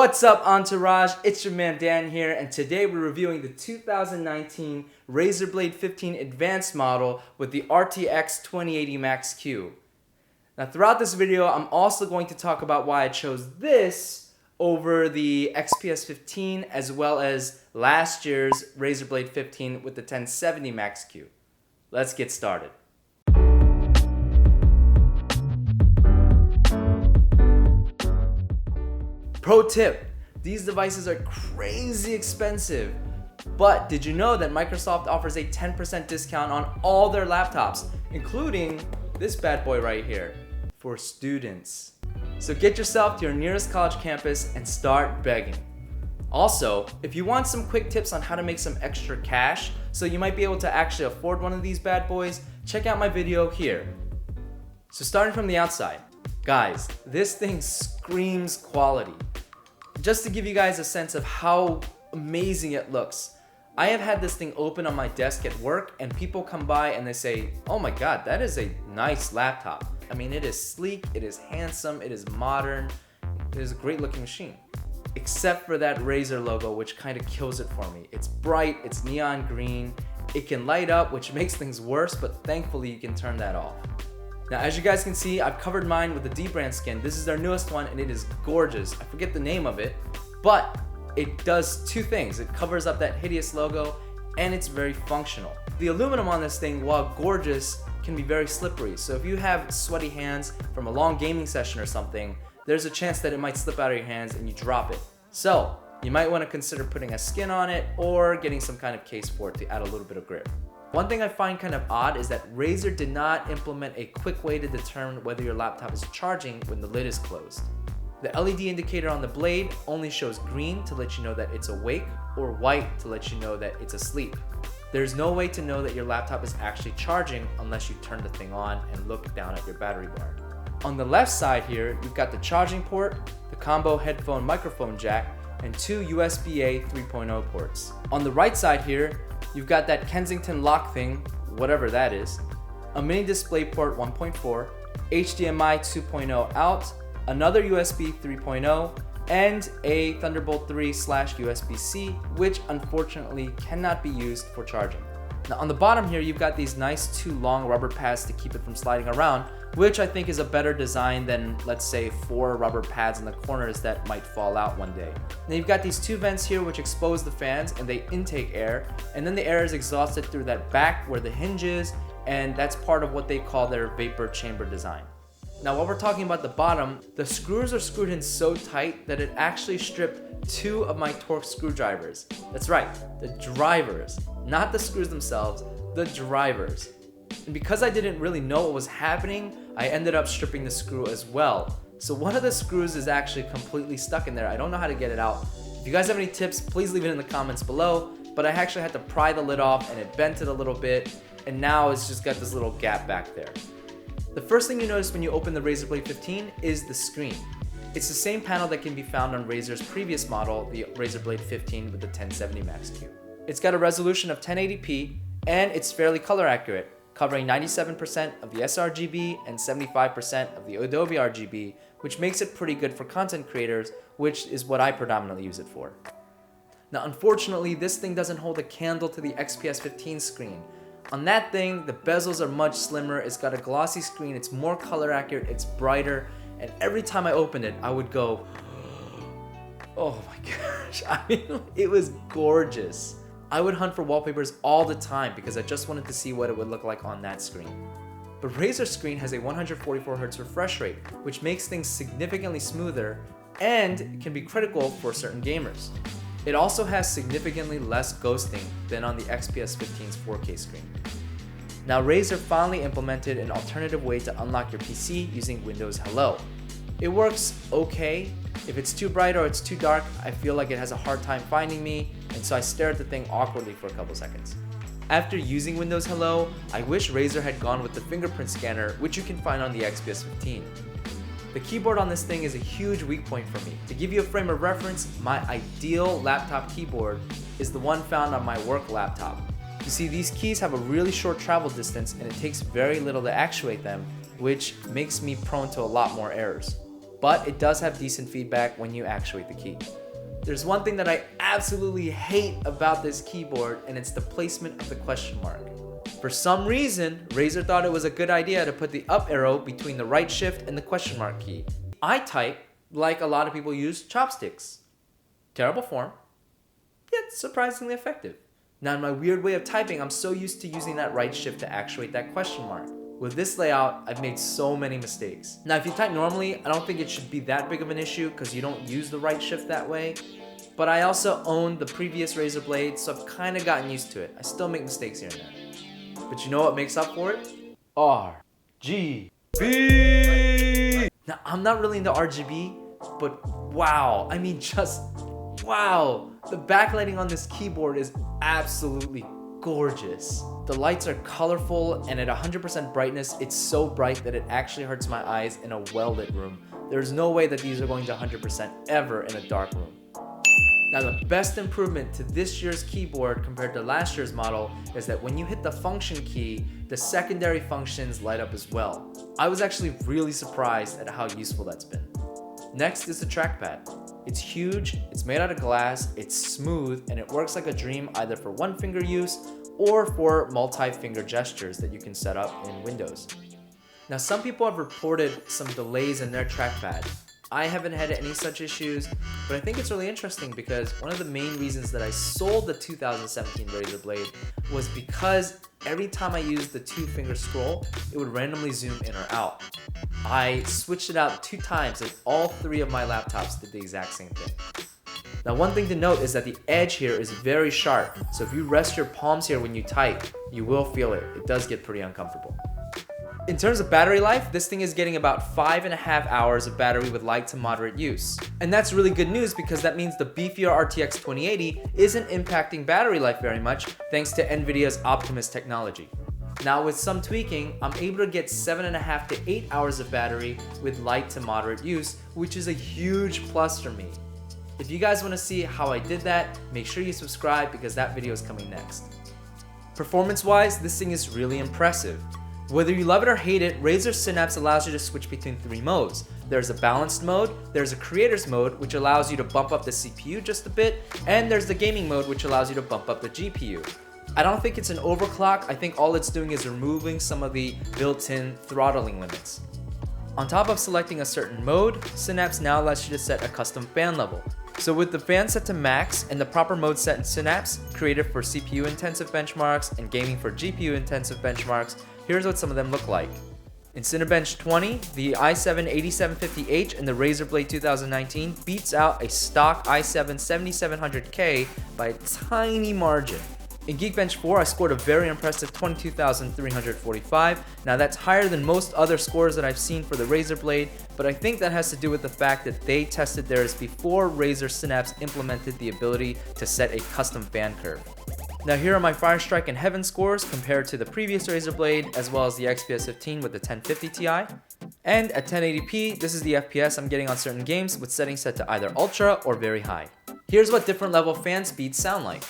What's up, Ahntourage? It's your man Dan here, and today we're reviewing the 2019 Razer Blade 15 Advanced model with the RTX 2080 MaxQ. Now, throughout this video, I'm also going to talk about why I chose this over the XPS 15 as well as last year's Razer Blade 15 with the 1070 MaxQ. Let's get started. Pro tip, these devices are crazy expensive, but did you know that Microsoft offers a 10% discount on all their laptops, including this bad boy right here, for students. So get yourself to your nearest college campus and start begging. Also, if you want some quick tips on how to make some extra cash so you might be able to actually afford one of these bad boys, check out my video here. So starting from the outside, guys, this thing screams quality. Just to give you guys a sense of how amazing it looks, I have had this thing open on my desk at work and people come by and they say, oh my god, that is a nice laptop. I mean, it is sleek, it is handsome, it is modern, it is a great looking machine. Except for that Razer logo, which kind of kills it for me. It's bright, it's neon green, it can light up, which makes things worse, but thankfully you can turn that off. Now, as you guys can see, I've covered mine with the D-brand skin. This is their newest one and it is gorgeous. I forget the name of it, but it does two things. It covers up that hideous logo and it's very functional. The aluminum on this thing, while gorgeous, can be very slippery. So if you have sweaty hands from a long gaming session or something, there's a chance that it might slip out of your hands and you drop it. So you might want to consider putting a skin on it or getting some kind of case for it to add a little bit of grip. One thing I find kind of odd is that Razer did not implement a quick way to determine whether your laptop is charging when the lid is closed. The LED indicator on the blade only shows green to let you know that it's awake or white to let you know that it's asleep. There's no way to know that your laptop is actually charging unless you turn the thing on and look down at your battery bar. On the left side here, you've got the charging port, the combo headphone microphone jack, and two USB-A 3.0 ports. On the right side here, you've got that Kensington lock thing, whatever that is, a mini DisplayPort 1.4, HDMI 2.0 out, another USB 3.0, and a Thunderbolt 3/USB-C, which unfortunately cannot be used for charging. Now on the bottom here, you've got these nice two long rubber pads to keep it from sliding around, which I think is a better design than, let's say, 4 rubber pads in the corners that might fall out one day. Now you've got these two vents here which expose the fans and they intake air, and then the air is exhausted through that back where the hinge is, and that's part of what they call their vapor chamber design. Now while we're talking about the bottom, the screws are screwed in so tight that it actually stripped 2 of my Torx screwdrivers. That's right, the drivers, not the screws themselves, the drivers. And because I didn't really know what was happening, I ended up stripping the screw as well. So one of the screws is actually completely stuck in there. I don't know how to get it out. If you guys have any tips, please leave it in the comments below. But I actually had to pry the lid off and it bent it a little bit. And now it's just got this little gap back there. The first thing you notice when you open the Razer Blade 15 is the screen. It's the same panel that can be found on Razer's previous model, the Razer Blade 15 with the 1070 MaxQ. It's got a resolution of 1080p and it's fairly color accurate, covering 97% of the sRGB and 75% of the Adobe RGB, which makes it pretty good for content creators, which is what I predominantly use it for. Now, unfortunately, this thing doesn't hold a candle to the XPS 15 screen. On that thing, the bezels are much slimmer, it's got a glossy screen, it's more color accurate, it's brighter, and every time I opened it, I would go, oh my gosh, I mean, it was gorgeous. I would hunt for wallpapers all the time because I just wanted to see what it would look like on that screen. But Razer's screen has a 144Hz refresh rate, which makes things significantly smoother and can be critical for certain gamers. It also has significantly less ghosting than on the XPS 15's 4K screen. Now, Razer finally implemented an alternative way to unlock your PC using Windows Hello. It works okay. If it's too bright or it's too dark, I feel like it has a hard time finding me, and so I stare at the thing awkwardly for a couple seconds. After using Windows Hello, I wish Razer had gone with the fingerprint scanner, which you can find on the XPS 15. The keyboard on this thing is a huge weak point for me. To give you a frame of reference, my ideal laptop keyboard is the one found on my work laptop. You see, these keys have a really short travel distance and it takes very little to actuate them, which makes me prone to a lot more errors. but it does have decent feedback when you actuate the key. There's one thing that I absolutely hate about this keyboard, and it's the placement of the question mark. For some reason, Razer thought it was a good idea to put the up arrow between the right shift and the question mark key. I type like a lot of people use chopsticks. Terrible form, yet surprisingly effective. Now in my weird way of typing, I'm so used to using that right shift to actuate that question mark. With this layout, I've made so many mistakes. Now if you type normally, I don't think it should be that big of an issue because you don't use the right shift that way. But I also owned the previous Razer blade, so I've kind of gotten used to it. I still make mistakes here and there. But you know what makes up for it? RGB! Now I'm not really into RGB, but wow, I mean just wow. The backlighting on this keyboard is absolutely gorgeous. The lights are colorful, and at 100% brightness, it's so bright that it actually hurts my eyes in a well-lit room. There's no way that these are going to 100% ever in a dark room. Now the best improvement to this year's keyboard compared to last year's model is that when you hit the function key, the secondary functions light up as well. I was actually really surprised at how useful that's been. Next is the trackpad. It's huge, it's made out of glass, it's smooth, and it works like a dream either for one finger use or for multi-finger gestures that you can set up in Windows. Now some people have reported some delays in their trackpad. I haven't had any such issues, but I think it's really interesting because one of the main reasons that I sold the 2017 Razer blade was because every time I used the 2-finger scroll, it would randomly zoom in or out. I switched it out 2 times and all 3 of my laptops did the exact same thing. Now one thing to note is that the edge here is very sharp, so if you rest your palms here when you type, you will feel it. It does get pretty uncomfortable. In terms of battery life, this thing is getting about 5.5 hours of battery with light to moderate use. And that's really good news because that means the beefier RTX 2080 isn't impacting battery life very much thanks to NVIDIA's Optimus technology. Now with some tweaking, I'm able to get 7.5 to 8 hours of battery with light to moderate use, which is a huge plus for me. If you guys want to see how I did that, make sure you subscribe because that video is coming next. Performance-wise, this thing is really impressive. Whether you love it or hate it, Razer Synapse allows you to switch between 3 modes. There's a balanced mode, there's a creator's mode, which allows you to bump up the CPU just a bit, and there's the gaming mode, which allows you to bump up the GPU. I don't think it's an overclock, I think all it's doing is removing some of the built-in throttling limits. On top of selecting a certain mode, Synapse now allows you to set a custom fan level. So with the fan set to max and the proper mode set in Synapse, created for CPU-intensive benchmarks and gaming for GPU-intensive benchmarks, here's what some of them look like. In Cinebench 20, the i7-8750H in the Razer Blade 2019 beats out a stock i7-7700K by a tiny margin. In Geekbench 4, I scored a very impressive 22,345. Now that's higher than most other scores that I've seen for the Razer Blade, but I think that has to do with the fact that they tested theirs before Razer Synapse implemented the ability to set a custom fan curve. Now here are my Firestrike and Heaven scores compared to the previous Razer Blade as well as the XPS 15 with the 1050 Ti. And at 1080p, this is the FPS I'm getting on certain games with settings set to either ultra or very high. Here's what different level fan speeds sound like.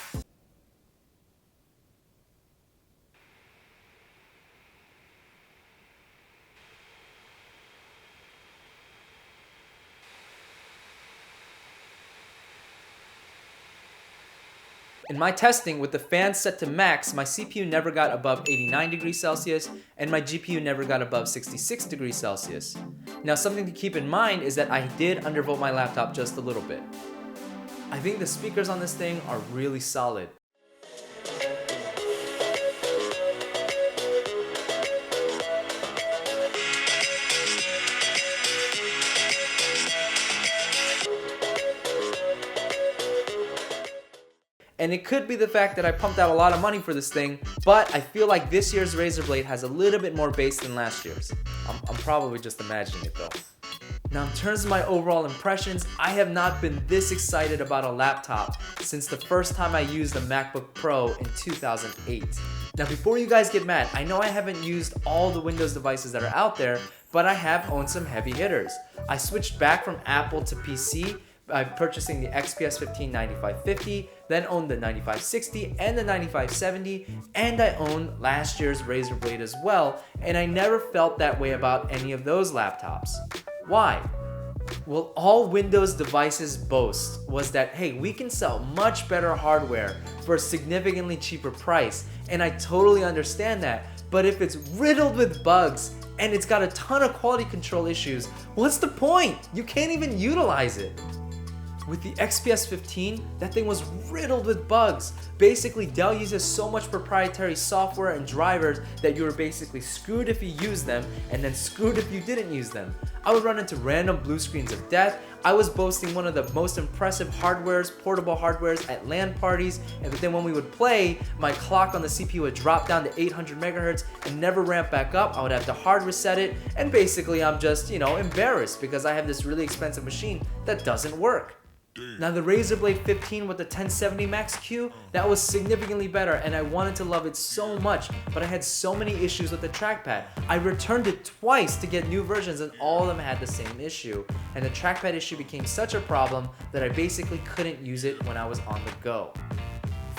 In my testing, with the fan set to max, my CPU never got above 89 degrees Celsius and my GPU never got above 66 degrees Celsius. Now something to keep in mind is that I did undervolt my laptop just a little bit. I think the speakers on this thing are really solid. And it could be the fact that I pumped out a lot of money for this thing, but I feel like this year's Razer Blade has a little bit more bass than last year's. I'm probably just imagining it though. Now in terms of my overall impressions, I have not been this excited about a laptop since the first time I used a MacBook Pro in 2008. Now before you guys get mad, I know I haven't used all the Windows devices that are out there, but I have owned some heavy hitters. I switched back from Apple to PC by purchasing the XPS 15 9550, then owned the 9560 and the 9570, and I owned last year's Razer Blade as well, and I never felt that way about any of those laptops. Why? Well, all Windows devices boast was that, hey, we can sell much better hardware for a significantly cheaper price, and I totally understand that, but if it's riddled with bugs and it's got a ton of quality control issues, what's the point? You can't even utilize it. With the XPS 15, that thing was riddled with bugs. Basically, Dell uses so much proprietary software and drivers that you were basically screwed if you used them and then screwed if you didn't use them. I would run into random blue screens of death. I was boasting one of the most impressive portable hardwares at LAN parties, and then when we would play, my clock on the CPU would drop down to 800 megahertz and never ramp back up. I would have to hard reset it, and basically I'm just, embarrassed because I have this really expensive machine that doesn't work. Now the Razer Blade 15 with the 1070 MaxQ, that was significantly better and I wanted to love it so much, but I had so many issues with the trackpad. I returned it twice to get new versions and all of them had the same issue. And the trackpad issue became such a problem that I basically couldn't use it when I was on the go.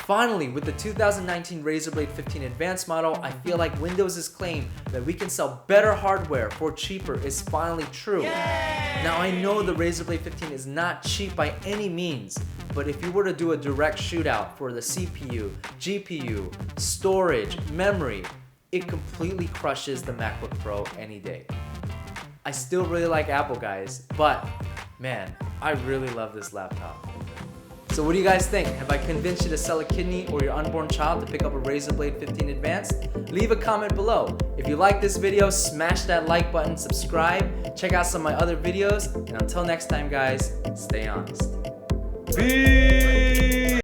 Finally, with the 2019 Razer Blade 15 Advanced model, I feel like Windows' claim that we can sell better hardware for cheaper is finally true. Yay! Now I know the Razer Blade 15 is not cheap by any means, but if you were to do a direct shootout for the CPU, GPU, storage, memory, it completely crushes the MacBook Pro any day. I still really like Apple, guys, but man, I really love this laptop. So what do you guys think? Have I convinced you to sell a kidney or your unborn child to pick up a Razer Blade 15 Advanced? Leave a comment below. If you like this video, smash that like button, subscribe, check out some of my other videos, and until next time guys, stay honest. Peace!